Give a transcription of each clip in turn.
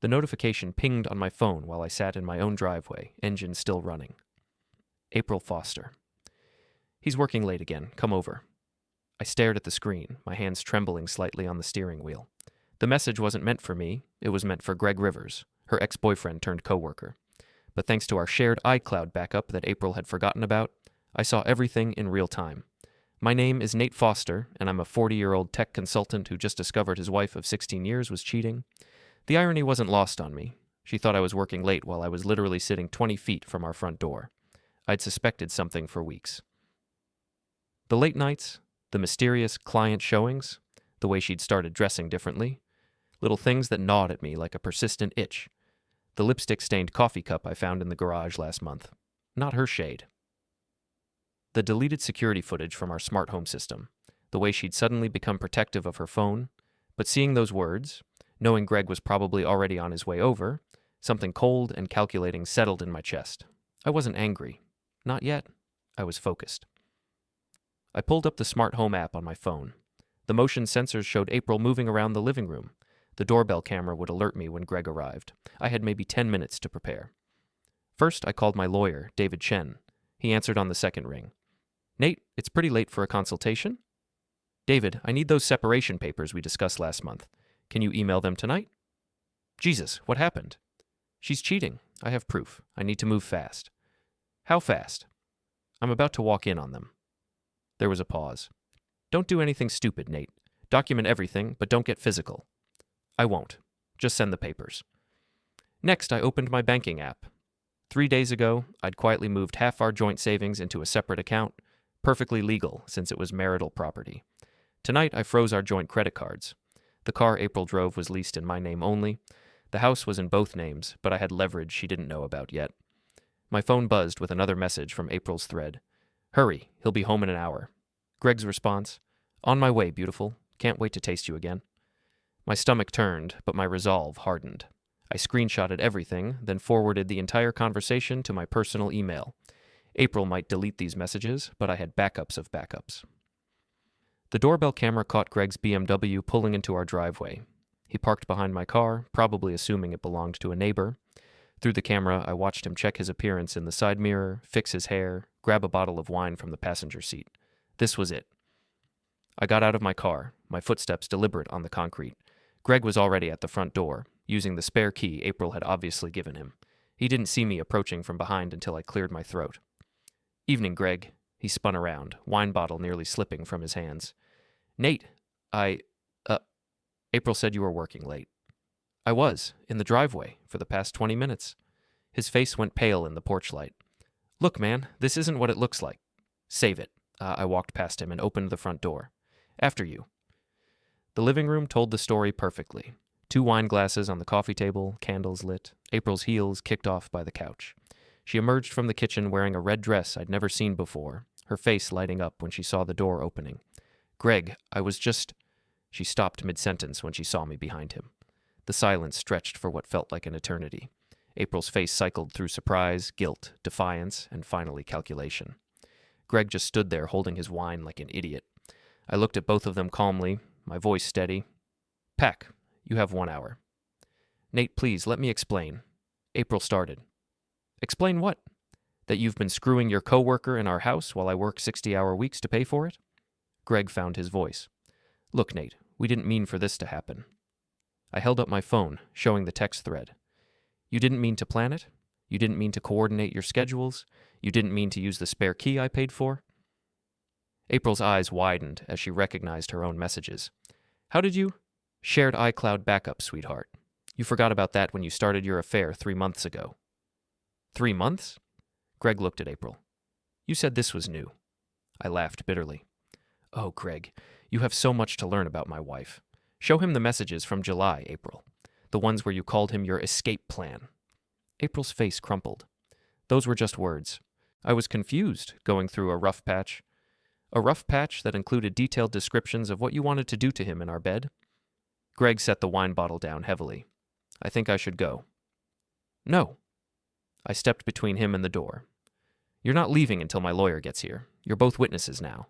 The notification pinged on my phone while I sat in my own driveway, engine still running. April Foster. He's working late again. Come over. I stared at the screen, my hands trembling slightly on the steering wheel. The message wasn't meant for me. It was meant for Greg Rivers, her ex-boyfriend turned coworker. But thanks to our shared iCloud backup that April had forgotten about, I saw everything in real time. My name is Nate Foster, and I'm a 40-year-old tech consultant who just discovered his wife of 16 years was cheating. The irony wasn't lost on me. She thought I was working late while I was literally sitting 20 feet from our front door. I'd suspected something for weeks. The late nights, the mysterious client showings, the way she'd started dressing differently, little things that gnawed at me like a persistent itch. The lipstick-stained coffee cup I found in the garage last month. Not her shade. The deleted security footage from our smart home system, the way she'd suddenly become protective of her phone, but seeing those words, knowing Greg was probably already on his way over, something cold and calculating settled in my chest. I wasn't angry. Not yet. I was focused. I pulled up the smart home app on my phone. The motion sensors showed April moving around the living room. The doorbell camera would alert me when Greg arrived. I had maybe 10 minutes to prepare. First, I called my lawyer, David Chen. He answered on the second ring. Nate, it's pretty late for a consultation? David, I need those separation papers we discussed last month. Can you email them tonight? Jesus, what happened? She's cheating. I have proof. I need to move fast. How fast? I'm about to walk in on them. There was a pause. Don't do anything stupid, Nate. Document everything, but don't get physical. I won't. Just send the papers. Next, I opened my banking app. 3 days ago, I'd quietly moved half our joint savings into a separate account, perfectly legal since it was marital property. Tonight, I froze our joint credit cards. The car April drove was leased in my name only. The house was in both names, but I had leverage she didn't know about yet. My phone buzzed with another message from April's thread. Hurry, he'll be home in an hour. Greg's response, on my way, beautiful. Can't wait to taste you again. My stomach turned, but my resolve hardened. I screenshotted everything, then forwarded the entire conversation to my personal email. April might delete these messages, but I had backups of backups. The doorbell camera caught Greg's BMW pulling into our driveway. He parked behind my car, probably assuming it belonged to a neighbor. Through the camera, I watched him check his appearance in the side mirror, fix his hair, grab a bottle of wine from the passenger seat. This was it. I got out of my car, my footsteps deliberate on the concrete. Greg was already at the front door, using the spare key April had obviously given him. He didn't see me approaching from behind until I cleared my throat. Evening, Greg. He spun around, wine bottle nearly slipping from his hands. Nate, April said you were working late. I was, in the driveway, for the past 20 minutes. His face went pale in the porch light. Look, man, this isn't what it looks like. Save it. I walked past him and opened the front door. After you. The living room told the story perfectly. 2 wine glasses on the coffee table, candles lit, April's heels kicked off by the couch. She emerged from the kitchen wearing a red dress I'd never seen before, her face lighting up when she saw the door opening. Greg, I was just... She stopped mid-sentence when she saw me behind him. The silence stretched for what felt like an eternity. April's face cycled through surprise, guilt, defiance, and finally calculation. Greg just stood there holding his wine like an idiot. I looked at both of them calmly, my voice steady. Pack, you have 1 hour. Nate, please, let me explain. April started. Explain what? That you've been screwing your coworker in our house while I work 60-hour weeks to pay for it? Greg found his voice. Look, Nate, we didn't mean for this to happen. I held up my phone, showing the text thread. You didn't mean to plan it? You didn't mean to coordinate your schedules? You didn't mean to use the spare key I paid for? April's eyes widened as she recognized her own messages. How did you? Shared iCloud backup, sweetheart. You forgot about that when you started your affair 3 months ago. 3 months? Greg looked at April. You said this was new. I laughed bitterly. Oh, Greg, you have so much to learn about my wife. Show him the messages from July, April. The ones where you called him your escape plan. April's face crumpled. Those were just words. I was confused, going through a rough patch. A rough patch that included detailed descriptions of what you wanted to do to him in our bed. Greg set the wine bottle down heavily. I think I should go. No. I stepped between him and the door. You're not leaving until my lawyer gets here. You're both witnesses now.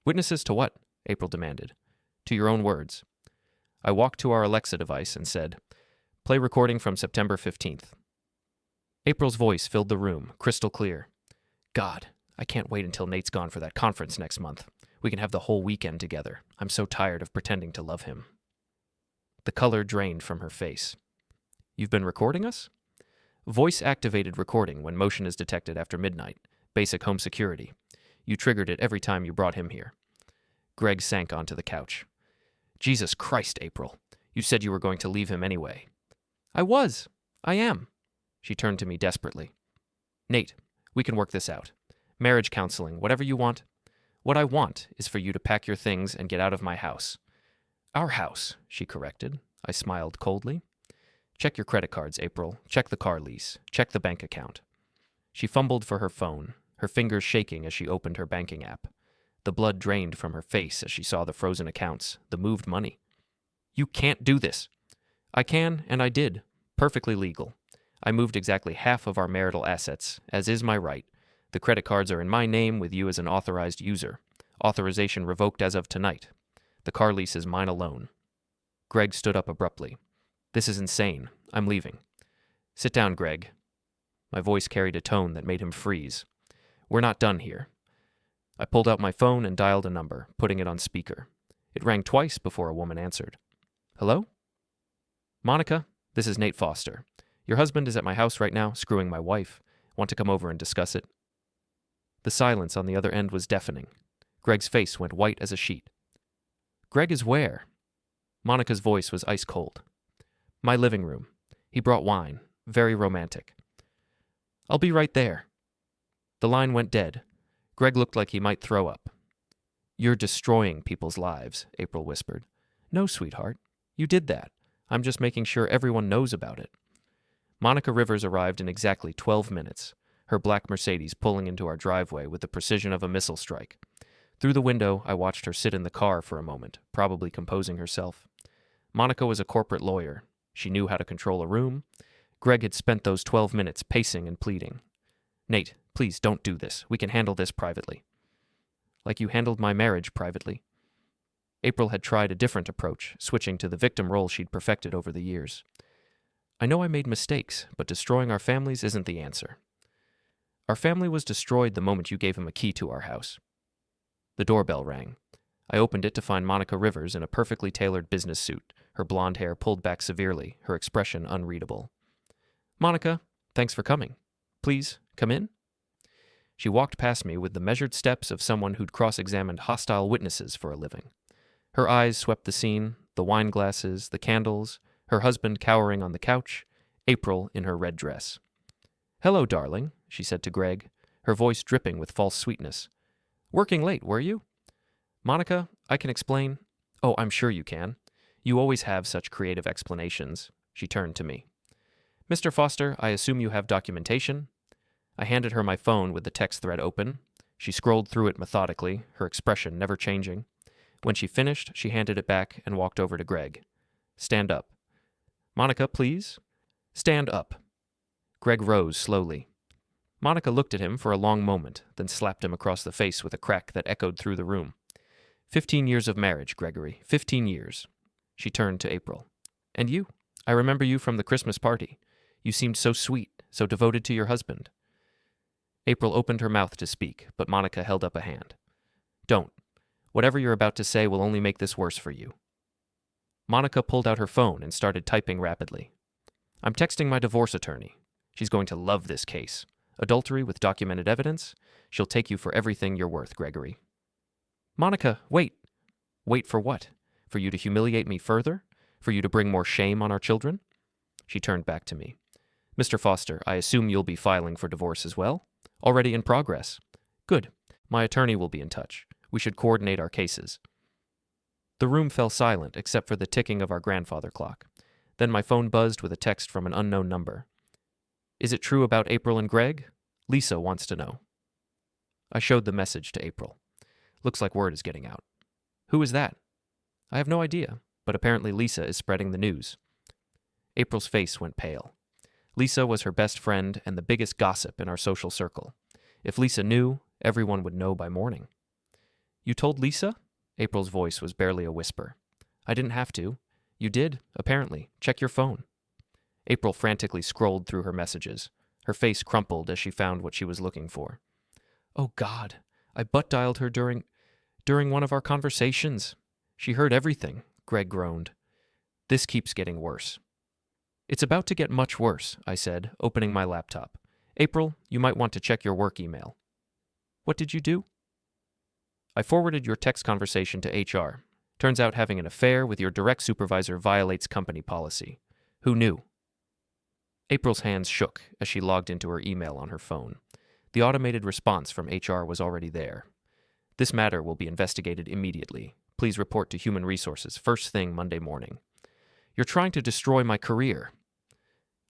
Witnesses to what? April demanded. To your own words. I walked to our Alexa device and said, Play recording from September 15th. April's voice filled the room, crystal clear. God, I can't wait until Nate's gone for that conference next month. We can have the whole weekend together. I'm so tired of pretending to love him. The color drained from her face. You've been recording us? Voice-activated recording when motion is detected after midnight. Basic home security. You triggered it every time you brought him here. Greg sank onto the couch. Jesus Christ, April. You said you were going to leave him anyway. I was. I am. She turned to me desperately. Nate, we can work this out. Marriage counseling, whatever you want. What I want is for you to pack your things and get out of my house. Our house, she corrected. I smiled coldly. Check your credit cards, April. Check the car lease. Check the bank account. She fumbled for her phone, her fingers shaking as she opened her banking app. The blood drained from her face as she saw the frozen accounts, the moved money. You can't do this. I can, and I did. Perfectly legal. I moved exactly half of our marital assets, as is my right. The credit cards are in my name with you as an authorized user. Authorization revoked as of tonight. The car lease is mine alone. Greg stood up abruptly. This is insane. I'm leaving. Sit down, Greg. My voice carried a tone that made him freeze. We're not done here. I pulled out my phone and dialed a number, putting it on speaker. It rang twice before a woman answered. Hello? Monica, this is Nate Foster. Your husband is at my house right now, screwing my wife. Want to come over and discuss it? The silence on the other end was deafening. Greg's face went white as a sheet. Greg is where? Monica's voice was ice cold. My living room. He brought wine. Very romantic. I'll be right there. The line went dead. Greg looked like he might throw up. You're destroying people's lives, April whispered. No, sweetheart. You did that. I'm just making sure everyone knows about it. Monica Rivers arrived in exactly 12 minutes, her black Mercedes pulling into our driveway with the precision of a missile strike. Through the window, I watched her sit in the car for a moment, probably composing herself. Monica was a corporate lawyer. She knew how to control a room. Greg had spent those 12 minutes pacing and pleading. Nate, please don't do this. We can handle this privately. Like you handled my marriage privately. April had tried a different approach, switching to the victim role she'd perfected over the years. I know I made mistakes, but destroying our families isn't the answer. Our family was destroyed the moment you gave him a key to our house. The doorbell rang. I opened it to find Monica Rivers in a perfectly tailored business suit, her blonde hair pulled back severely, her expression unreadable. Monica, thanks for coming. Please, come in. She walked past me with the measured steps of someone who'd cross-examined hostile witnesses for a living. Her eyes swept the scene, the wine glasses, the candles, her husband cowering on the couch, April in her red dress. Hello, darling, she said to Greg, her voice dripping with false sweetness. Working late, were you? Monica, I can explain. Oh, I'm sure you can. You always have such creative explanations. She turned to me. Mr. Foster, I assume you have documentation? I handed her my phone with the text thread open. She scrolled through it methodically, her expression never changing. When she finished, she handed it back and walked over to Greg. Stand up. Monica, please. Stand up. Greg rose slowly. Monica looked at him for a long moment, then slapped him across the face with a crack that echoed through the room. 15 years of marriage, Gregory. 15 years. She turned to April. And you? I remember you from the Christmas party. You seemed so sweet, so devoted to your husband. April opened her mouth to speak, but Monica held up a hand. Don't. Whatever you're about to say will only make this worse for you. Monica pulled out her phone and started typing rapidly. I'm texting my divorce attorney. She's going to love this case. Adultery with documented evidence. She'll take you for everything you're worth, Gregory. Monica, wait. Wait for what? For you to humiliate me further? For you to bring more shame on our children? She turned back to me. Mr. Foster, I assume you'll be filing for divorce as well? Already in progress. Good. My attorney will be in touch. We should coordinate our cases. The room fell silent except for the ticking of our grandfather clock. Then my phone buzzed with a text from an unknown number. Is it true about April and Greg? Lisa wants to know. I showed the message to April. Looks like word is getting out. Who is that? I have no idea, but apparently Lisa is spreading the news. April's face went pale. Lisa was her best friend and the biggest gossip in our social circle. If Lisa knew, everyone would know by morning. You told Lisa? April's voice was barely a whisper. I didn't have to. You did, apparently. Check your phone. April frantically scrolled through her messages. Her face crumpled as she found what she was looking for. "Oh God, I butt-dialed her during one of our conversations. She heard everything," Greg groaned. "This keeps getting worse." "It's about to get much worse," I said, opening my laptop. "April, you might want to check your work email." "What did you do?" "I forwarded your text conversation to HR. Turns out having an affair with your direct supervisor violates company policy. Who knew?" April's hands shook as she logged into her email on her phone. The automated response from HR was already there. "This matter will be investigated immediately. Please report to Human Resources first thing Monday morning." "You're trying to destroy my career."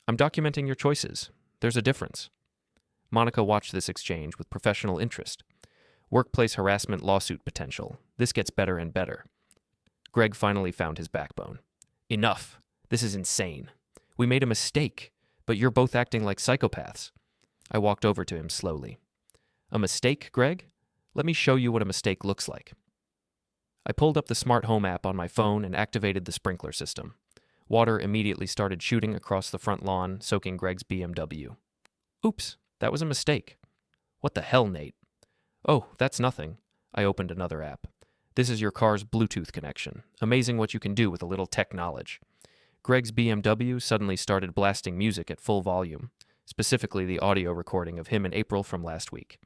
"I'm documenting your choices. There's a difference." Monica watched this exchange with professional interest. Workplace harassment lawsuit potential. This gets better and better. Greg finally found his backbone. "Enough. This is insane. We made a mistake, but you're both acting like psychopaths." I walked over to him slowly. "A mistake, Greg? Let me show you what a mistake looks like." I pulled up the smart home app on my phone and activated the sprinkler system. Water immediately started shooting across the front lawn, soaking Greg's BMW. "Oops, that was a mistake." "What the hell, Nate?" "Oh, that's nothing." I opened another app. "This is your car's Bluetooth connection. Amazing what you can do with a little tech knowledge." Greg's BMW suddenly started blasting music at full volume, specifically the audio recording of him and April from last week.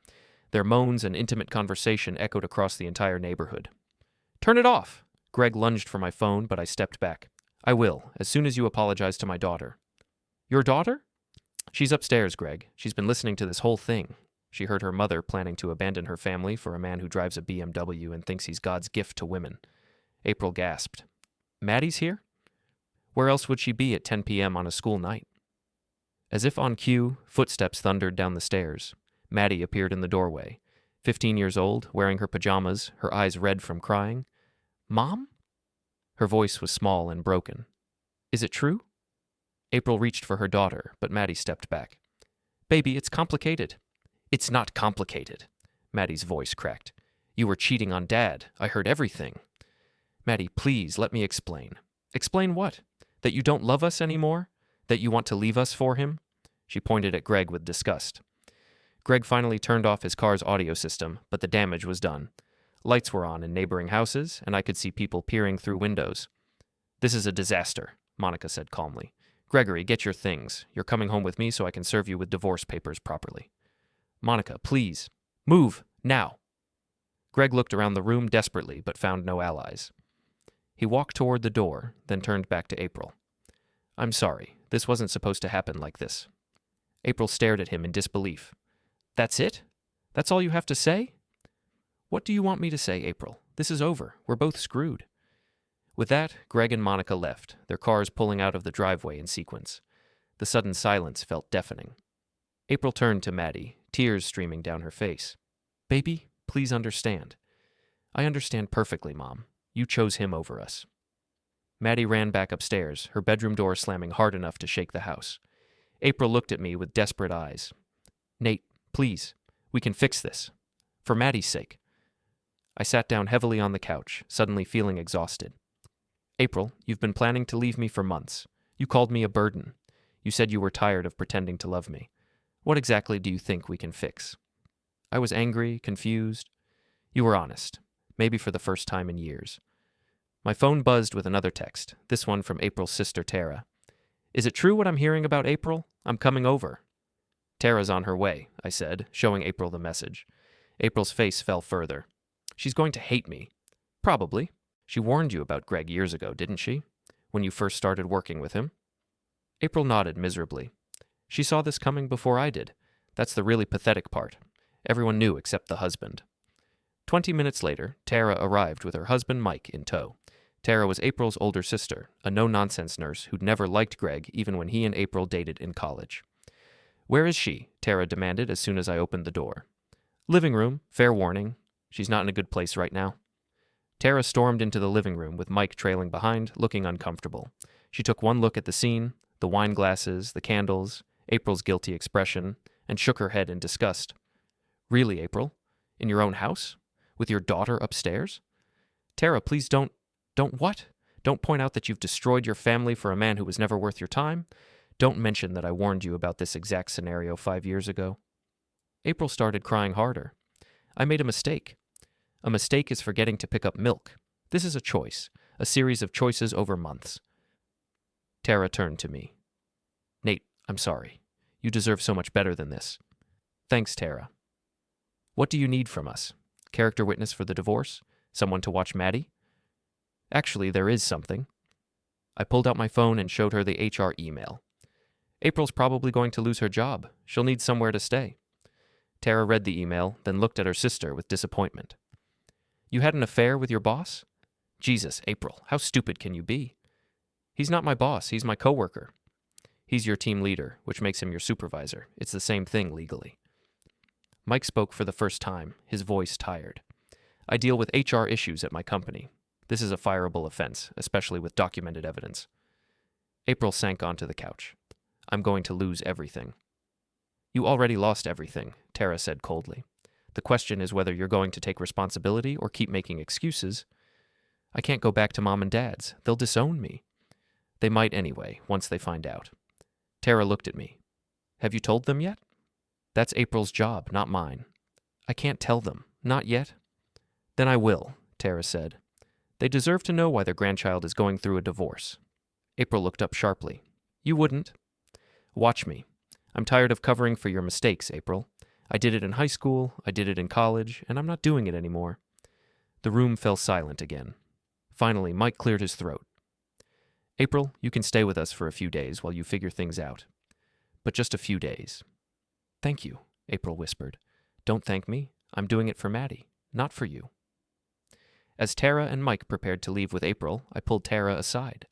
Their moans and intimate conversation echoed across the entire neighborhood. "Turn it off!" Greg lunged for my phone, but I stepped back. "I will, as soon as you apologize to my daughter." "Your daughter?" "She's upstairs, Greg. She's been listening to this whole thing. She heard her mother planning to abandon her family for a man who drives a BMW and thinks he's God's gift to women." April gasped. "Maddie's here?" "Where else would she be at 10 p.m. on a school night?" As if on cue, footsteps thundered down the stairs. Maddie appeared in the doorway. 15 years old, wearing her pajamas, her eyes red from crying. "Mom?" Her voice was small and broken. "Is it true?" April reached for her daughter, but Maddie stepped back. "Baby, it's complicated." "It's not complicated." Maddie's voice cracked. "You were cheating on Dad. I heard everything." "Maddie, please, let me explain." "Explain what? That you don't love us anymore? That you want to leave us for him?" She pointed at Greg with disgust. Greg finally turned off his car's audio system, but the damage was done. Lights were on in neighboring houses, and I could see people peering through windows. "This is a disaster," Monica said calmly. "Gregory, get your things. You're coming home with me so I can serve you with divorce papers properly." "Monica, please. Move, now." Greg looked around the room desperately, but found no allies. He walked toward the door, then turned back to April. "I'm sorry. This wasn't supposed to happen like this." April stared at him in disbelief. "That's it? That's all you have to say?" "What do you want me to say, April? This is over. We're both screwed." With that, Greg and Monica left, their cars pulling out of the driveway in sequence. The sudden silence felt deafening. April turned to Maddie, tears streaming down her face. "Baby, please understand." "I understand perfectly, Mom. You chose him over us." Maddie ran back upstairs, her bedroom door slamming hard enough to shake the house. April looked at me with desperate eyes. "Nate, please, we can fix this. For Maddie's sake." I sat down heavily on the couch, suddenly feeling exhausted. "April, you've been planning to leave me for months. You called me a burden. You said you were tired of pretending to love me. What exactly do you think we can fix?" I was angry, confused. You were honest, maybe for the first time in years. My phone buzzed with another text, this one from April's sister Tara. "Is it true what I'm hearing about April? I'm coming over." "Tara's on her way," I said, showing April the message. April's face fell further. "She's going to hate me." "Probably. She warned you about Greg years ago, didn't she? When you first started working with him?" April nodded miserably. "She saw this coming before I did. That's the really pathetic part. Everyone knew except the husband." 20 minutes later, Tara arrived with her husband Mike in tow. Tara was April's older sister, a no-nonsense nurse who'd never liked Greg even when he and April dated in college. "Where is she?" Tara demanded as soon as I opened the door. "Living room, fair warning. She's not in a good place right now." Tara stormed into the living room with Mike trailing behind, looking uncomfortable. She took one look at the scene, the wine glasses, the candles, April's guilty expression, and shook her head in disgust. "Really, April? In your own house? With your daughter upstairs? Tara, please don't what? Don't point out that you've destroyed your family for a man who was never worth your time. Don't mention that I warned you about this exact scenario 5 years ago. April started crying harder. I made a mistake. A mistake is forgetting to pick up milk. This is a choice, a series of choices over months. Tara turned to me. Nate, I'm sorry. You deserve so much better than this. Thanks, Tara. What do you need from us? Character witness for the divorce? Someone to watch Maddie? Actually, there is something. I pulled out my phone and showed her the HR email. April's probably going to lose her job. She'll need somewhere to stay. Tara read the email, then looked at her sister with disappointment. You had an affair with your boss? Jesus, April, how stupid can you be? He's not my boss, he's my coworker. He's your team leader, which makes him your supervisor. It's the same thing legally. Mike spoke for the first time, his voice tired. I deal with HR issues at my company. This is a fireable offense, especially with documented evidence. April sank onto the couch. I'm going to lose everything. You already lost everything, Tara said coldly. The question is whether you're going to take responsibility or keep making excuses. I can't go back to Mom and Dad's. They'll disown me. They might anyway, once they find out. Tara looked at me. Have you told them yet? That's April's job, not mine. I can't tell them. Not yet. Then I will, Tara said. They deserve to know why their grandchild is going through a divorce. April looked up sharply. You wouldn't. Watch me. I'm tired of covering for your mistakes, April. I did it in high school, I did it in college, and I'm not doing it anymore. The room fell silent again. Finally, Mike cleared his throat. April, you can stay with us for a few days while you figure things out. But just a few days. Thank you, April whispered. Don't thank me. I'm doing it for Maddie, not for you. As Tara and Mike prepared to leave with April, I pulled Tara aside.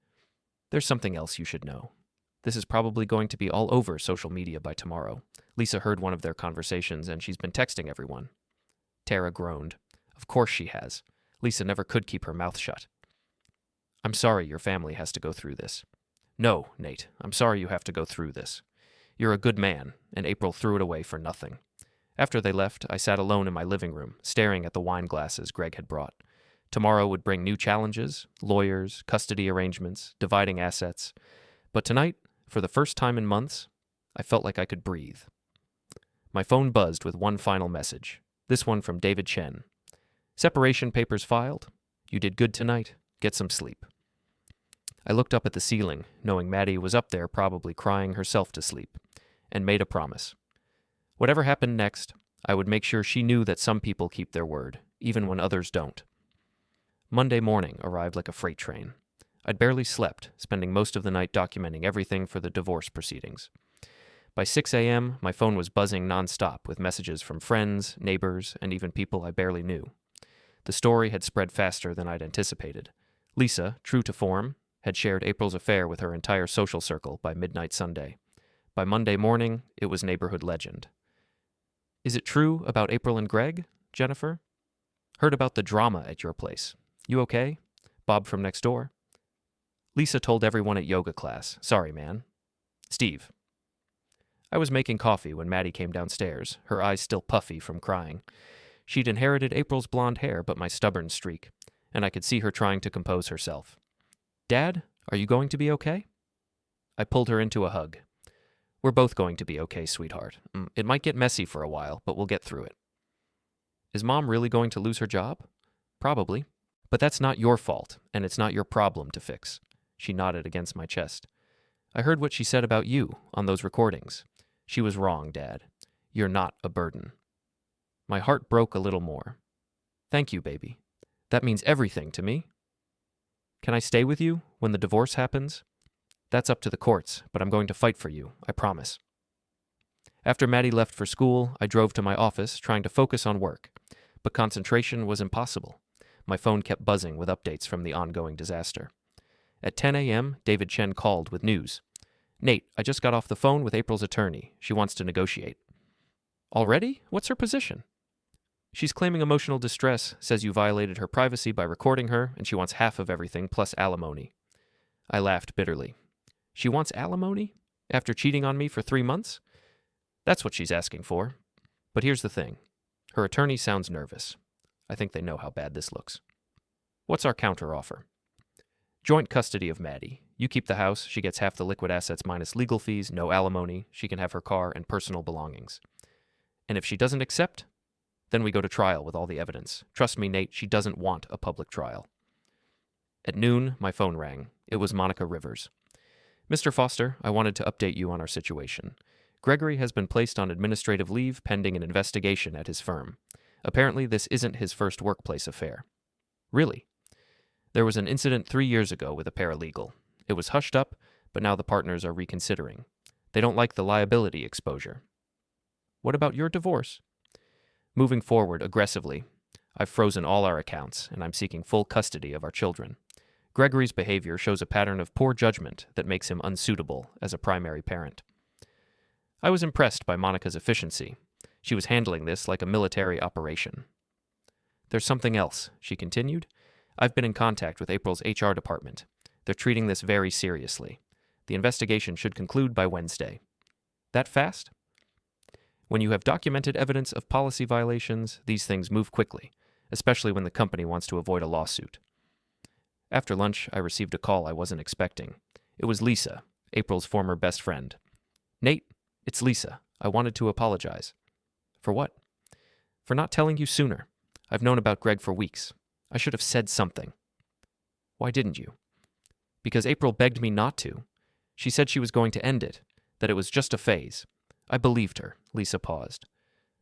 There's something else you should know. This is probably going to be all over social media by tomorrow. Lisa heard one of their conversations, and she's been texting everyone. Tara groaned. Of course she has. Lisa never could keep her mouth shut. I'm sorry your family has to go through this. No, Nate, I'm sorry you have to go through this. You're a good man, and April threw it away for nothing. After they left, I sat alone in my living room, staring at the wine glasses Greg had brought. Tomorrow would bring new challenges, lawyers, custody arrangements, dividing assets. But tonight, for the first time in months, I felt like I could breathe. My phone buzzed with one final message. This one from David Chen. Separation papers filed. You did good tonight. Get some sleep. I looked up at the ceiling, knowing Maddie was up there probably crying herself to sleep, and made a promise. Whatever happened next, I would make sure she knew that some people keep their word, even when others don't. Monday morning arrived like a freight train. I'd barely slept, spending most of the night documenting everything for the divorce proceedings. By 6 a.m., my phone was buzzing nonstop with messages from friends, neighbors, and even people I barely knew. The story had spread faster than I'd anticipated. Lisa, true to form, had shared April's affair with her entire social circle by midnight Sunday. By Monday morning, it was neighborhood legend. Is it true about April and Greg, Jennifer? Heard about the drama at your place. You okay? Bob from next door. Lisa told everyone at yoga class. Sorry, man. Steve. I was making coffee when Maddie came downstairs, her eyes still puffy from crying. She'd inherited April's blonde hair but my stubborn streak, and I could see her trying to compose herself. Dad, are you going to be okay? I pulled her into a hug. We're both going to be okay, sweetheart. It might get messy for a while, but we'll get through it. Is Mom really going to lose her job? Probably. But that's not your fault, and it's not your problem to fix. She nodded against my chest. I heard what she said about you on those recordings. She was wrong, Dad. You're not a burden. My heart broke a little more. Thank you, baby. That means everything to me. Can I stay with you when the divorce happens? That's up to the courts, but I'm going to fight for you, I promise. After Maddie left for school, I drove to my office trying to focus on work, but concentration was impossible. My phone kept buzzing with updates from the ongoing disaster. At 10 a.m., David Chen called with news. Nate, I just got off the phone with April's attorney. She wants to negotiate. Already? What's her position? She's claiming emotional distress, says you violated her privacy by recording her, and she wants half of everything plus alimony. I laughed bitterly. She wants alimony? After cheating on me for 3 months? That's what she's asking for. But here's the thing. Her attorney sounds nervous. I think they know how bad this looks. What's our counteroffer? Joint custody of Maddie. You keep the house, she gets half the liquid assets minus legal fees, no alimony, she can have her car and personal belongings. And if she doesn't accept, then we go to trial with all the evidence. Trust me, Nate, she doesn't want a public trial. At noon, my phone rang. It was Monica Rivers. Mr. Foster, I wanted to update you on our situation. Gregory has been placed on administrative leave pending an investigation at his firm. Apparently, this isn't his first workplace affair. Really? There was an incident 3 years ago with a paralegal. It was hushed up, but now the partners are reconsidering. They don't like the liability exposure. What about your divorce? Moving forward aggressively, I've frozen all our accounts, and I'm seeking full custody of our children. Gregory's behavior shows a pattern of poor judgment that makes him unsuitable as a primary parent. I was impressed by Monica's efficiency. She was handling this like a military operation. There's something else, she continued. I've been in contact with April's HR department. They're treating this very seriously. The investigation should conclude by Wednesday. That fast? When you have documented evidence of policy violations, these things move quickly, especially when the company wants to avoid a lawsuit. After lunch, I received a call I wasn't expecting. It was Lisa, April's former best friend. Nate, it's Lisa. I wanted to apologize. For what? For not telling you sooner. I've known about Greg for weeks. I should have said something. Why didn't you? Because April begged me not to. She said she was going to end it, that it was just a phase. I believed her. Lisa paused.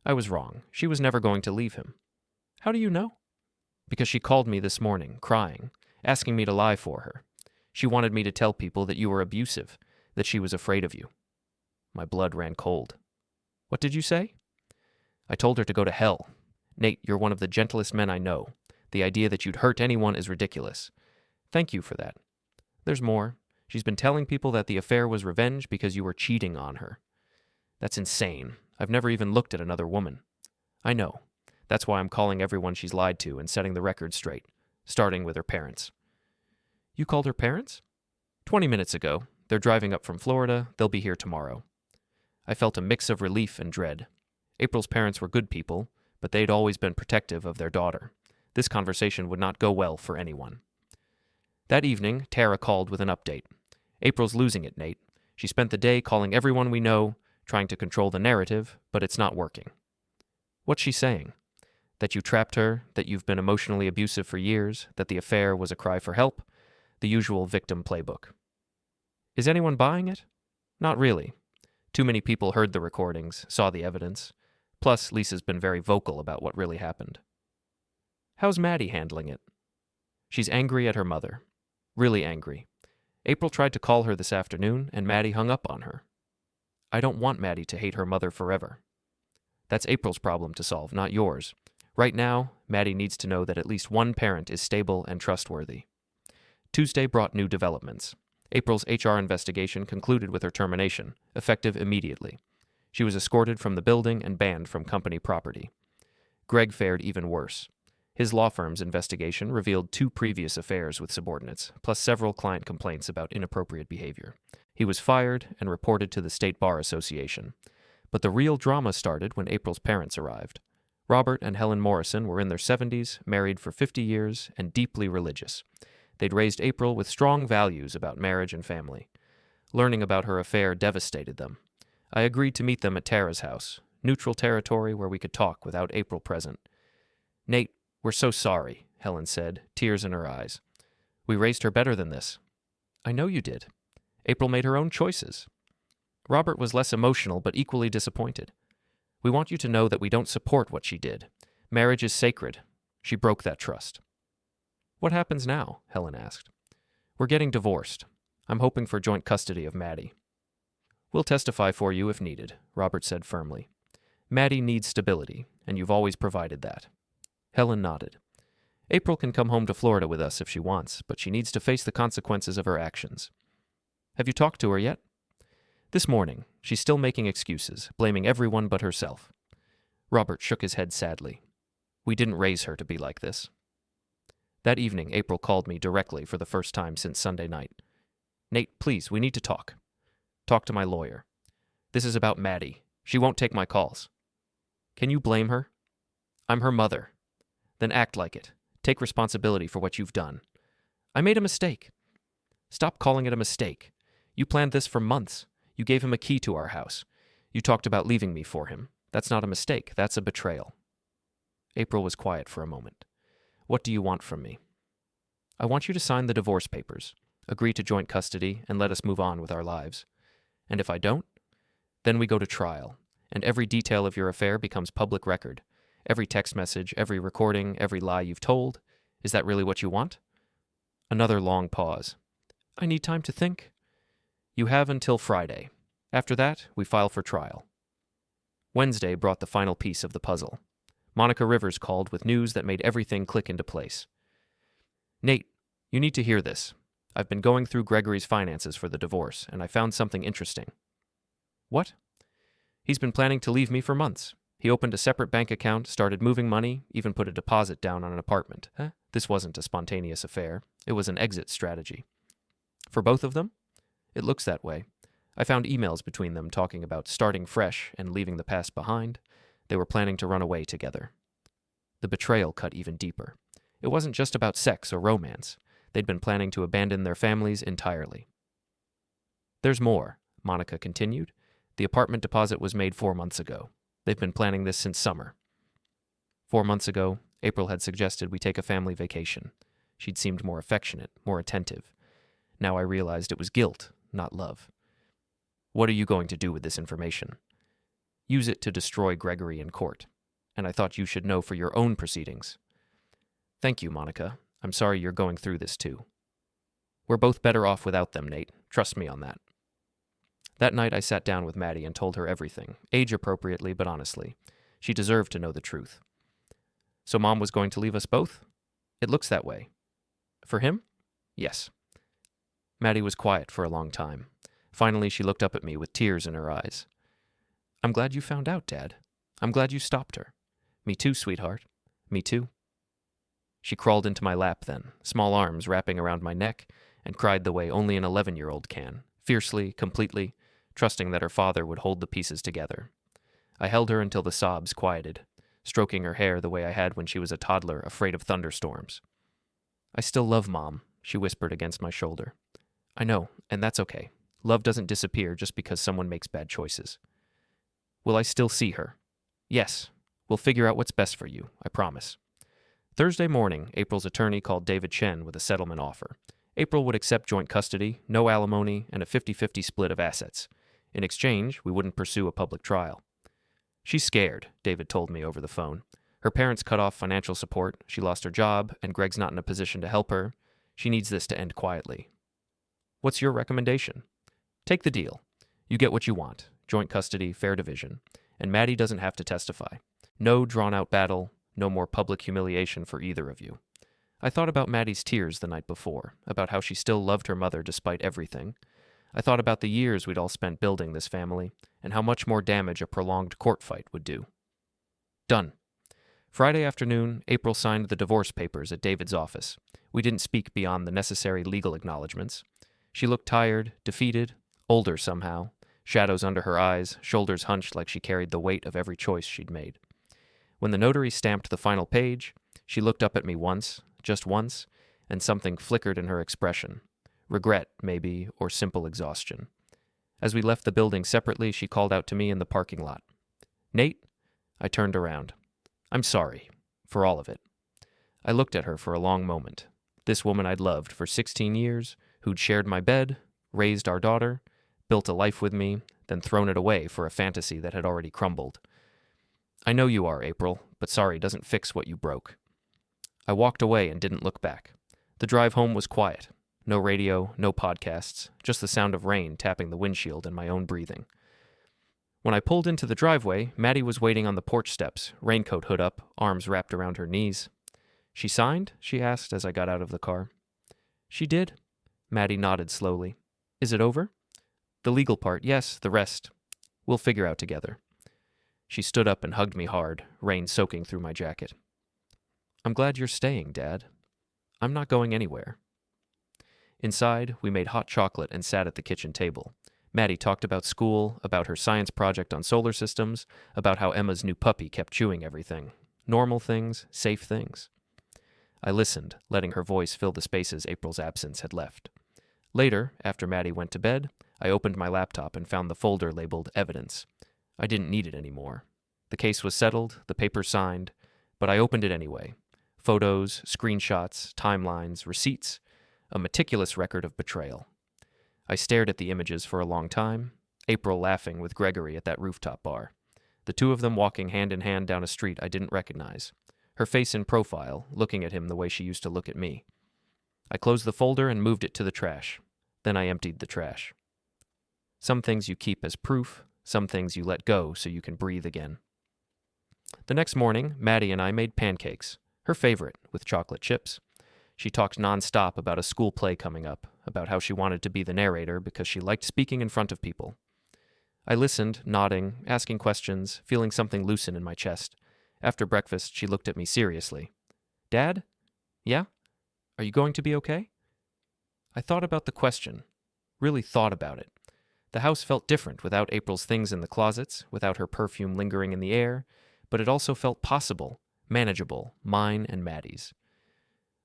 I was wrong. She was never going to leave him. How do you know? Because she called me this morning, crying, asking me to lie for her. She wanted me to tell people that you were abusive, that she was afraid of you. My blood ran cold. What did you say? I told her to go to hell. Nate, you're one of the gentlest men I know. The idea that you'd hurt anyone is ridiculous. Thank you for that. There's more. She's been telling people that the affair was revenge because you were cheating on her. That's insane. I've never even looked at another woman. I know. That's why I'm calling everyone she's lied to and setting the record straight, starting with her parents. You called her parents? 20 minutes ago. They're driving up from Florida. They'll be here tomorrow. I felt a mix of relief and dread. April's parents were good people, but they'd always been protective of their daughter. This conversation would not go well for anyone. That evening, Tara called with an update. April's losing it, Nate. She spent the day calling everyone we know, trying to control the narrative, but it's not working. What's she saying? That you trapped her, that you've been emotionally abusive for years, that the affair was a cry for help, the usual victim playbook. Is anyone buying it? Not really. Too many people heard the recordings, saw the evidence. Plus, Lisa's been very vocal about what really happened. How's Maddie handling it? She's angry at her mother. Really angry. April tried to call her this afternoon, and Maddie hung up on her. I don't want Maddie to hate her mother forever. That's April's problem to solve, not yours. Right now, Maddie needs to know that at least one parent is stable and trustworthy. Tuesday brought new developments. April's HR investigation concluded with her termination, effective immediately. She was escorted from the building and banned from company property. Greg fared even worse. His law firm's investigation revealed 2 previous affairs with subordinates, plus several client complaints about inappropriate behavior. He was fired and reported to the State Bar Association. But the real drama started when April's parents arrived. Robert and Helen Morrison were in their 70s, married for 50 years, and deeply religious. They'd raised April with strong values about marriage and family. Learning about her affair devastated them. I agreed to meet them at Tara's house, neutral territory where we could talk without April present. Nate, we're so sorry, Helen said, tears in her eyes. We raised her better than this. I know you did. April made her own choices. Robert was less emotional but equally disappointed. We want you to know that we don't support what she did. Marriage is sacred. She broke that trust. What happens now? Helen asked. We're getting divorced. I'm hoping for joint custody of Maddie. We'll testify for you if needed, Robert said firmly. Maddie needs stability, and you've always provided that. Helen nodded. April can come home to Florida with us if she wants, but she needs to face the consequences of her actions. Have you talked to her yet? This morning, she's still making excuses, blaming everyone but herself. Robert shook his head sadly. We didn't raise her to be like this. That evening, April called me directly for the first time since Sunday night. Nate, please, we need to talk. Talk to my lawyer. This is about Maddie. She won't take my calls. Can you blame her? I'm her mother. Then act like it. Take responsibility for what you've done. I made a mistake. Stop calling it a mistake. You planned this for months. You gave him a key to our house. You talked about leaving me for him. That's not a mistake. That's a betrayal. April was quiet for a moment. What do you want from me? I want you to sign the divorce papers, agree to joint custody, and let us move on with our lives. And if I don't, then we go to trial, and every detail of your affair becomes public record. Every text message, every recording, every lie you've told. Is that really what you want? Another long pause. I need time to think. You have until Friday. After that, we file for trial. Wednesday brought the final piece of the puzzle. Monica Rivers called with news that made everything click into place. Nate, you need to hear this. I've been going through Gregory's finances for the divorce, and I found something interesting. What? He's been planning to leave me for months. He opened a separate bank account, started moving money, even put a deposit down on an apartment. This wasn't a spontaneous affair. It was an exit strategy. For both of them? It looks that way. I found emails between them talking about starting fresh and leaving the past behind. They were planning to run away together. The betrayal cut even deeper. It wasn't just about sex or romance. They'd been planning to abandon their families entirely. There's more, Monica continued. The apartment deposit was made 4 months ago. They've been planning this since summer. 4 months ago, April had suggested we take a family vacation. She'd seemed more affectionate, more attentive. Now I realized it was guilt, not love. What are you going to do with this information? Use it to destroy Gregory in court. And I thought you should know for your own proceedings. Thank you, Monica. I'm sorry you're going through this too. We're both better off without them, Nate. Trust me on that. That night I sat down with Maddie and told her everything, age-appropriately but honestly. She deserved to know the truth. So Mom was going to leave us both? It looks that way. For him? Yes. Maddie was quiet for a long time. Finally, she looked up at me with tears in her eyes. I'm glad you found out, Dad. I'm glad you stopped her. Me too, sweetheart. Me too. She crawled into my lap then, small arms wrapping around my neck, and cried the way only an 11-year-old can, fiercely, completely, trusting that her father would hold the pieces together. I held her until the sobs quieted, stroking her hair the way I had when she was a toddler afraid of thunderstorms. I still love Mom, she whispered against my shoulder. I know, and that's okay. Love doesn't disappear just because someone makes bad choices. Will I still see her? Yes. We'll figure out what's best for you, I promise. Thursday morning, April's attorney called David Chen with a settlement offer. April would accept joint custody, no alimony, and a 50-50 split of assets. In exchange, we wouldn't pursue a public trial. She's scared, David told me over the phone. Her parents cut off financial support, she lost her job, and Greg's not in a position to help her. She needs this to end quietly. What's your recommendation? Take the deal. You get what you want, joint custody, fair division, and Maddie doesn't have to testify. No drawn-out battle, no more public humiliation for either of you. I thought about Maddie's tears the night before, about how she still loved her mother despite everything. I thought about the years we'd all spent building this family, and how much more damage a prolonged court fight would do. Done. Friday afternoon, April signed the divorce papers at David's office. We didn't speak beyond the necessary legal acknowledgments. She looked tired, defeated, older somehow, shadows under her eyes, shoulders hunched like she carried the weight of every choice she'd made. When the notary stamped the final page, she looked up at me once, just once, and something flickered in her expression. Regret, maybe, or simple exhaustion. As we left the building separately, she called out to me in the parking lot. Nate? I turned around. I'm sorry. For all of it. I looked at her for a long moment. This woman I'd loved for 16 years, who'd shared my bed, raised our daughter, built a life with me, then thrown it away for a fantasy that had already crumbled. I know you are, April, but sorry doesn't fix what you broke. I walked away and didn't look back. The drive home was quiet. No radio, no podcasts, just the sound of rain tapping the windshield and my own breathing. When I pulled into the driveway, Maddie was waiting on the porch steps, raincoat hood up, arms wrapped around her knees. She signed? She asked as I got out of the car. She did. Maddie nodded slowly. Is it over? The legal part, yes, the rest. We'll figure out together. She stood up and hugged me hard, rain soaking through my jacket. I'm glad you're staying, Dad. I'm not going anywhere. Inside, we made hot chocolate and sat at the kitchen table. Maddie talked about school, about her science project on solar systems, about how Emma's new puppy kept chewing everything. Normal things, safe things. I listened, letting her voice fill the spaces April's absence had left. Later, after Maddie went to bed, I opened my laptop and found the folder labeled Evidence. I didn't need it anymore. The case was settled, the papers signed, but I opened it anyway. Photos, screenshots, timelines, receipts, a meticulous record of betrayal. I stared at the images for a long time, April laughing with Gregory at that rooftop bar. The two of them walking hand in hand down a street I didn't recognize. Her face in profile, looking at him the way she used to look at me. I closed the folder and moved it to the trash. Then I emptied the trash. Some things you keep as proof, some things you let go so you can breathe again. The next morning, Maddie and I made pancakes, her favorite, with chocolate chips. She talked nonstop about a school play coming up, about how she wanted to be the narrator because she liked speaking in front of people. I listened, nodding, asking questions, feeling something loosen in my chest. After breakfast, she looked at me seriously. "Dad? Yeah? Are you going to be okay?" I thought about the question. Really thought about it. The house felt different without April's things in the closets, without her perfume lingering in the air, but it also felt possible, manageable, mine and Maddie's.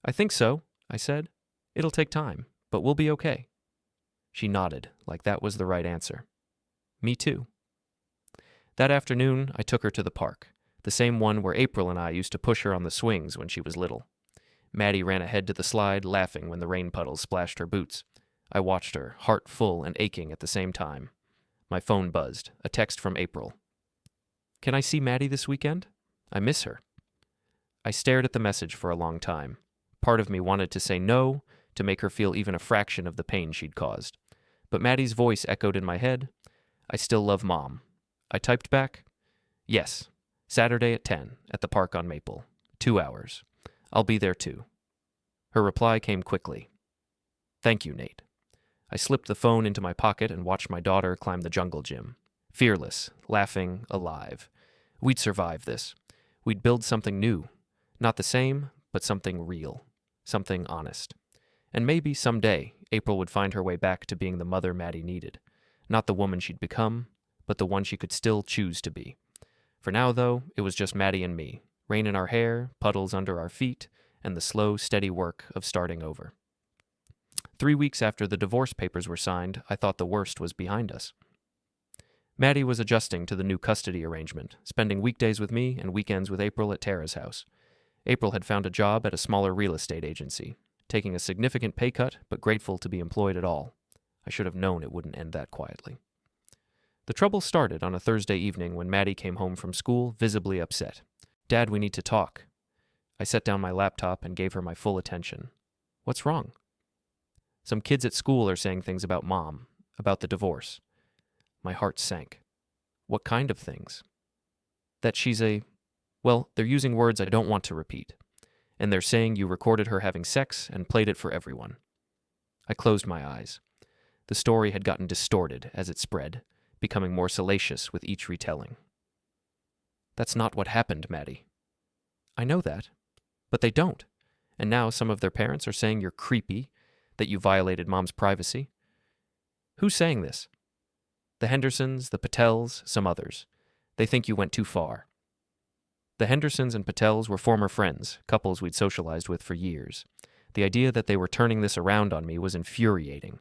"I think so," I said. "It'll take time, but we'll be okay." She nodded, like that was the right answer. Me too. That afternoon, I took her to the park, the same one where April and I used to push her on the swings when she was little. Maddie ran ahead to the slide, laughing when the rain puddles splashed her boots. I watched her, heart full and aching at the same time. My phone buzzed, a text from April. "Can I see Maddie this weekend? I miss her." I stared at the message for a long time. Part of me wanted to say no, to make her feel even a fraction of the pain she'd caused. But Maddie's voice echoed in my head. "I still love Mom." I typed back, "Yes, Saturday at 10, at the park on Maple. 2 hours. I'll be there too." Her reply came quickly. "Thank you, Nate." I slipped the phone into my pocket and watched my daughter climb the jungle gym. Fearless, laughing, alive. We'd survive this. We'd build something new. Not the same, but something real. Something honest. And maybe someday, April would find her way back to being the mother Maddie needed. Not the woman she'd become, but the one she could still choose to be. For now, though, it was just Maddie and me. Rain in our hair, puddles under our feet, and the slow, steady work of starting over. 3 weeks after the divorce papers were signed, I thought the worst was behind us. Maddie was adjusting to the new custody arrangement, spending weekdays with me and weekends with April at Tara's house. April had found a job at a smaller real estate agency, taking a significant pay cut, but grateful to be employed at all. I should have known it wouldn't end that quietly. The trouble started on a Thursday evening when Maddie came home from school, visibly upset. "Dad, we need to talk." I set down my laptop and gave her my full attention. "What's wrong?" "Some kids at school are saying things about Mom, about the divorce." My heart sank. "What kind of things?" "That she's well, they're using words I don't want to repeat. And they're saying you recorded her having sex and played it for everyone." I closed my eyes. The story had gotten distorted as it spread, becoming more salacious with each retelling. "That's not what happened, Maddie." "I know that, but they don't. And now some of their parents are saying you're creepy, that you violated Mom's privacy." "Who's saying this?" "The Hendersons, the Patels, some others. They think you went too far." The Hendersons and Patels were former friends, couples we'd socialized with for years. The idea that they were turning this around on me was infuriating.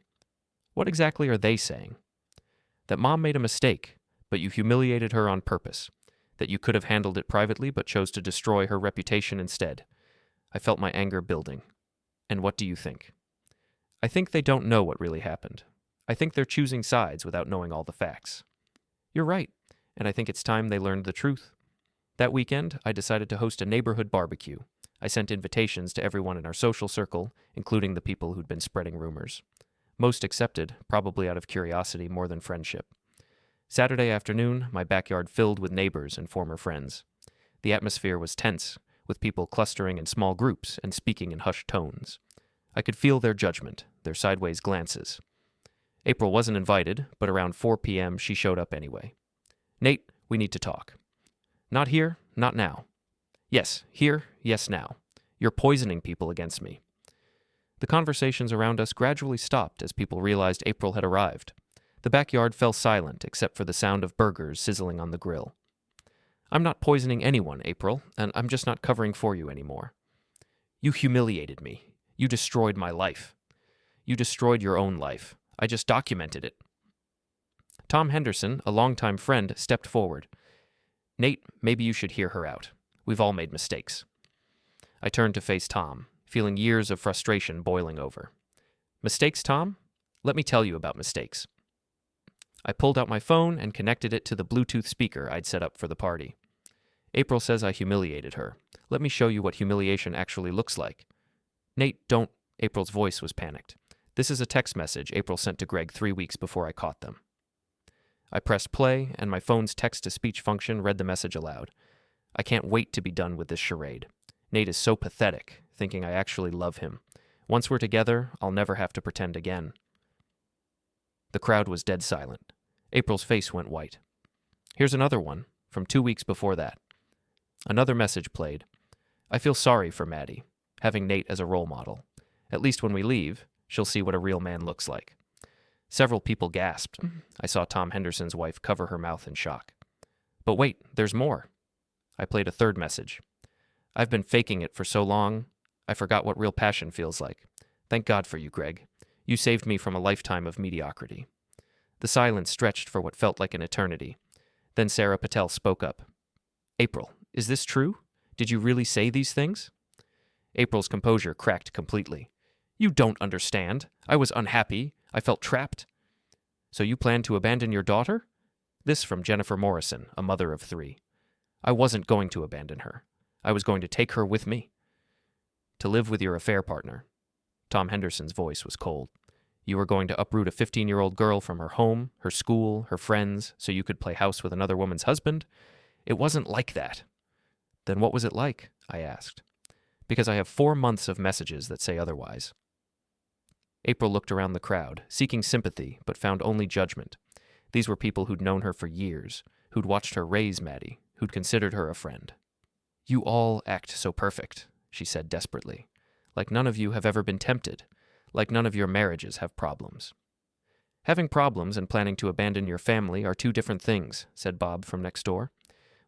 What exactly are they saying? That Mom made a mistake, but you humiliated her on purpose. That you could have handled it privately but chose to destroy her reputation instead. I felt my anger building. And what do you think? I think they don't know what really happened. I think they're choosing sides without knowing all the facts. You're right, and I think it's time they learned the truth. That weekend, I decided to host a neighborhood barbecue. I sent invitations to everyone in our social circle, including the people who'd been spreading rumors. Most accepted, probably out of curiosity more than friendship. Saturday afternoon, my backyard filled with neighbors and former friends. The atmosphere was tense, with people clustering in small groups and speaking in hushed tones. I could feel their judgment, their sideways glances. April wasn't invited, but around 4 p.m. she showed up anyway. "Nate, we need to talk." "Not here, not now." "Yes, here, yes now. You're poisoning people against me." The conversations around us gradually stopped as people realized April had arrived. The backyard fell silent except for the sound of burgers sizzling on the grill. "I'm not poisoning anyone, April, and I'm just not covering for you anymore. You humiliated me. You destroyed my life. You destroyed your own life. I just documented it. Tom Henderson, a longtime friend, stepped forward. Nate, maybe you should hear her out. We've all made mistakes. I turned to face Tom, feeling years of frustration boiling over. Mistakes, Tom? Let me tell you about mistakes. I pulled out my phone and connected it to the Bluetooth speaker I'd set up for the party. April says I humiliated her. Let me show you what humiliation actually looks like. Nate, don't. April's voice was panicked. This is a text message April sent to Greg 3 weeks before I caught them. I pressed play, and my phone's text-to-speech function read the message aloud. I can't wait to be done with this charade. Nate is so pathetic, thinking I actually love him. Once we're together, I'll never have to pretend again. The crowd was dead silent. April's face went white. Here's another one, from 2 weeks before that. Another message played. I feel sorry for Maddie, having Nate as a role model. At least when we leave, she'll see what a real man looks like. Several people gasped. I saw Tom Henderson's wife cover her mouth in shock. But wait, there's more. I played a third message. I've been faking it for so long, I forgot what real passion feels like. Thank God for you, Greg. You saved me from a lifetime of mediocrity. The silence stretched for what felt like an eternity. Then Sarah Patel spoke up. April, is this true? Did you really say these things? April's composure cracked completely. You don't understand. I was unhappy. I felt trapped. So you planned to abandon your daughter? This from Jennifer Morrison, a mother of 3. I wasn't going to abandon her. I was going to take her with me. To live with your affair partner. Tom Henderson's voice was cold. You were going to uproot a 15-year-old girl from her home, her school, her friends, so you could play house with another woman's husband? It wasn't like that. Then what was it like? I asked. Because I have 4 months of messages that say otherwise. April looked around the crowd, seeking sympathy, but found only judgment. These were people who'd known her for years, who'd watched her raise Maddie, who'd considered her a friend. You all act so perfect, she said desperately. Like none of you have ever been tempted. Like none of your marriages have problems. Having problems and planning to abandon your family are 2 different things, said Bob from next door.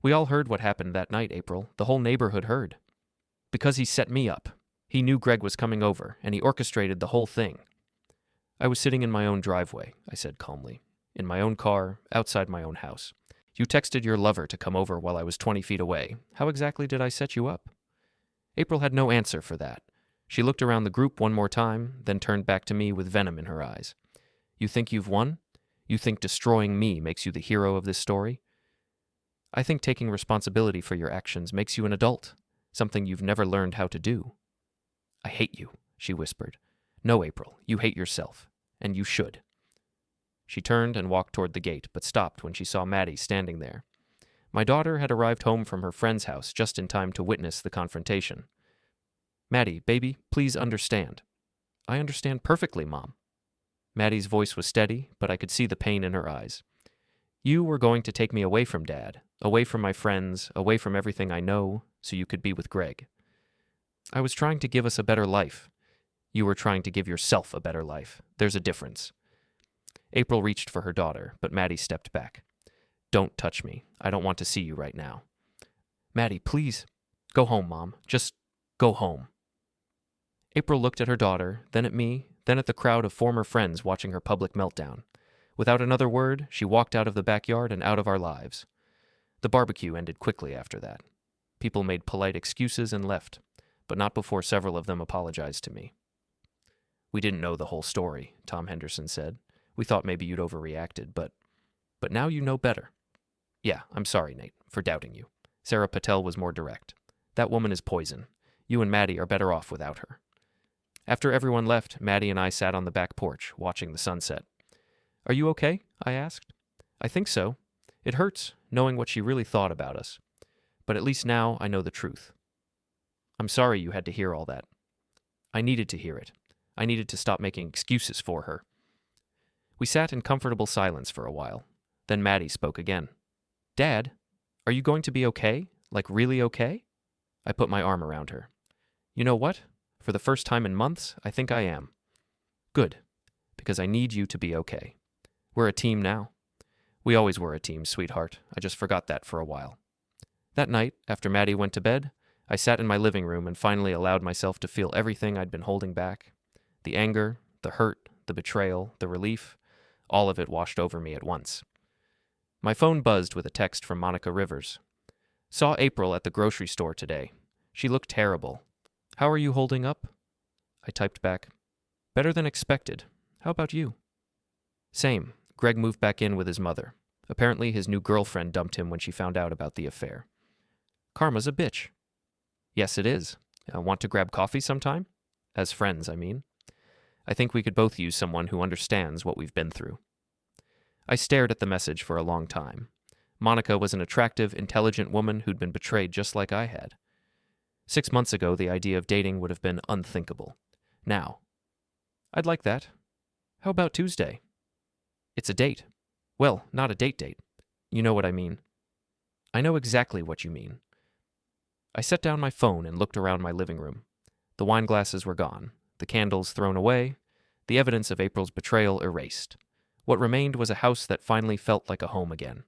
We all heard what happened that night, April. The whole neighborhood heard. Because he set me up. He knew Greg was coming over, and he orchestrated the whole thing. I was sitting in my own driveway, I said calmly. In my own car, outside my own house. You texted your lover to come over while I was 20 feet away. How exactly did I set you up? April had no answer for that. She looked around the group one more time, then turned back to me with venom in her eyes. You think you've won? You think destroying me makes you the hero of this story? I think taking responsibility for your actions makes you an adult, something you've never learned how to do. I hate you, she whispered. No, April, you hate yourself, and you should. She turned and walked toward the gate, but stopped when she saw Maddie standing there. My daughter had arrived home from her friend's house just in time to witness the confrontation. Maddie, baby, please understand. I understand perfectly, Mom. Maddie's voice was steady, but I could see the pain in her eyes. You were going to take me away from Dad, away from my friends, away from everything I know, so you could be with Greg. I was trying to give us a better life. You were trying to give yourself a better life. There's a difference. April reached for her daughter, but Maddie stepped back. Don't touch me. I don't want to see you right now. Maddie, please. Go home, Mom. Just go home. April looked at her daughter, then at me, then at the crowd of former friends watching her public meltdown. Without another word, she walked out of the backyard and out of our lives. The barbecue ended quickly after that. People made polite excuses and left, but not before several of them apologized to me. We didn't know the whole story, Tom Henderson said. We thought maybe you'd overreacted, but now you know better. Yeah, I'm sorry, Nate, for doubting you. Sarah Patel was more direct. That woman is poison. You and Maddie are better off without her. After everyone left, Maddie and I sat on the back porch, watching the sunset. Are you okay? I asked. I think so. It hurts, knowing what she really thought about us. But at least now I know the truth. I'm sorry you had to hear all that. I needed to hear it. I needed to stop making excuses for her. We sat in comfortable silence for a while. Then Maddie spoke again. Dad, are you going to be okay? Like really okay? I put my arm around her. You know what? For the first time in months, I think I am. Good, because I need you to be okay. We're a team now. We always were a team, sweetheart. I just forgot that for a while. That night, after Maddie went to bed, I sat in my living room and finally allowed myself to feel everything I'd been holding back. The anger, the hurt, the betrayal, the relief, all of it washed over me at once. My phone buzzed with a text from Monica Rivers. Saw April at the grocery store today. She looked terrible. How are you holding up? I typed back, better than expected. How about you? Same. Greg moved back in with his mother. Apparently his new girlfriend dumped him when she found out about the affair. Karma's a bitch. Yes, it is. Want to grab coffee sometime? As friends, I mean. I think we could both use someone who understands what we've been through. I stared at the message for a long time. Monica was an attractive, intelligent woman who'd been betrayed just like I had. 6 months ago, the idea of dating would have been unthinkable. Now, I'd like that. How about Tuesday? It's a date. Well, not a date. You know what I mean. I know exactly what you mean. I set down my phone and looked around my living room. The wine glasses were gone, the candles thrown away, the evidence of April's betrayal erased. What remained was a house that finally felt like a home again.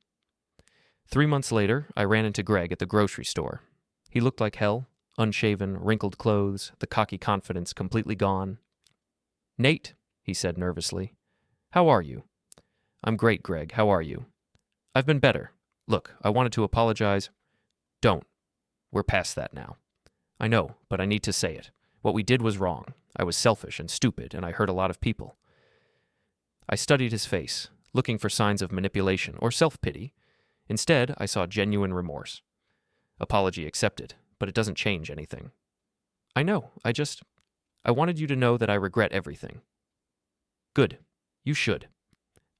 3 months later, I ran into Greg at the grocery store. He looked like hell, unshaven, wrinkled clothes, the cocky confidence completely gone. Nate, he said nervously. How are you? I'm great, Greg. How are you? I've been better. Look, I wanted to apologize. Don't. We're past that now. I know, but I need to say it. What we did was wrong. I was selfish and stupid, and I hurt a lot of people. I studied his face, looking for signs of manipulation or self-pity. Instead, I saw genuine remorse. Apology accepted, but it doesn't change anything. I know, I wanted you to know that I regret everything. Good. You should.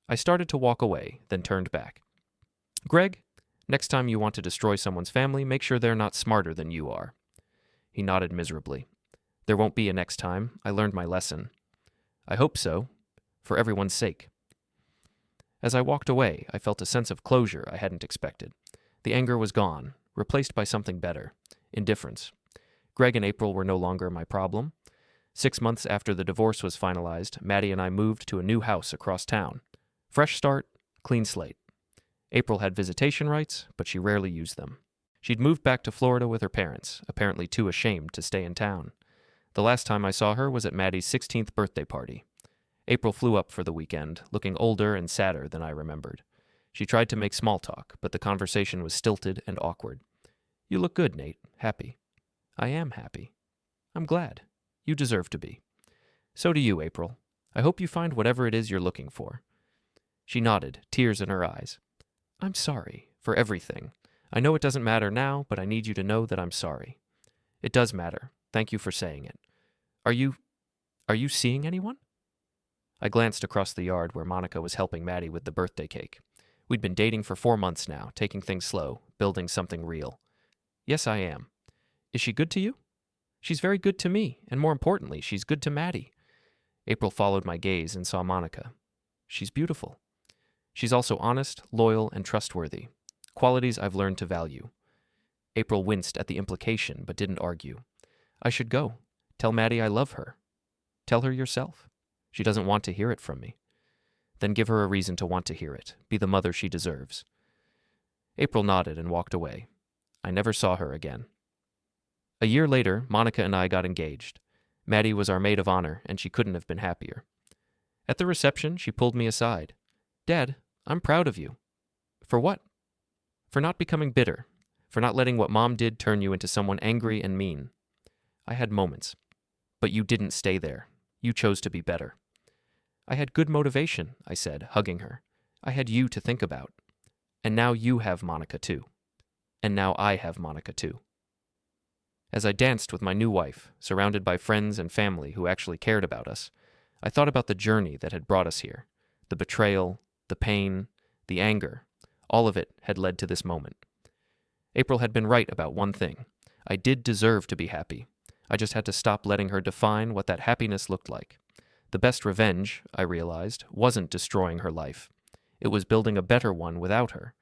I started to walk away, then turned back. Greg, next time you want to destroy someone's family, make sure they're not smarter than you are. He nodded miserably. There won't be a next time. I learned my lesson. I hope so, for everyone's sake. As I walked away, I felt a sense of closure I hadn't expected. The anger was gone, replaced by something better, indifference. Greg and April were no longer my problem. 6 months after the divorce was finalized, Maddie and I moved to a new house across town. Fresh start, clean slate. April had visitation rights, but she rarely used them. She'd moved back to Florida with her parents, apparently too ashamed to stay in town. The last time I saw her was at Maddie's 16th birthday party. April flew up for the weekend, looking older and sadder than I remembered. She tried to make small talk, but the conversation was stilted and awkward. You look good, Nate. Happy. I am happy. I'm glad. You deserve to be. So do you, April. I hope you find whatever it is you're looking for. She nodded, tears in her eyes. I'm sorry for everything. I know it doesn't matter now, but I need you to know that I'm sorry. It does matter. Thank you for saying it. Are you seeing anyone? I glanced across the yard where Monica was helping Maddie with the birthday cake. We'd been dating for 4 months now, taking things slow, building something real. Yes, I am. Is she good to you? She's very good to me, and more importantly, she's good to Maddie. April followed my gaze and saw Monica. She's beautiful. She's also honest, loyal, and trustworthy, qualities I've learned to value. April winced at the implication, but didn't argue. I should go. Tell Maddie I love her. Tell her yourself. She doesn't want to hear it from me. Then give her a reason to want to hear it. Be the mother she deserves. April nodded and walked away. I never saw her again. A year later, Monica and I got engaged. Maddie was our maid of honor, and she couldn't have been happier. At the reception, she pulled me aside. Dad, I'm proud of you. For what? For not becoming bitter. For not letting what Mom did turn you into someone angry and mean. I had moments. But you didn't stay there. You chose to be better. I had good motivation, I said, hugging her. I had you to think about. And now you have Monica too. And now I have Monica too. As I danced with my new wife, surrounded by friends and family who actually cared about us, I thought about the journey that had brought us here. The betrayal, the pain, the anger, all of it had led to this moment. April had been right about one thing. I did deserve to be happy. I just had to stop letting her define what that happiness looked like. The best revenge, I realized, wasn't destroying her life. It was building a better one without her.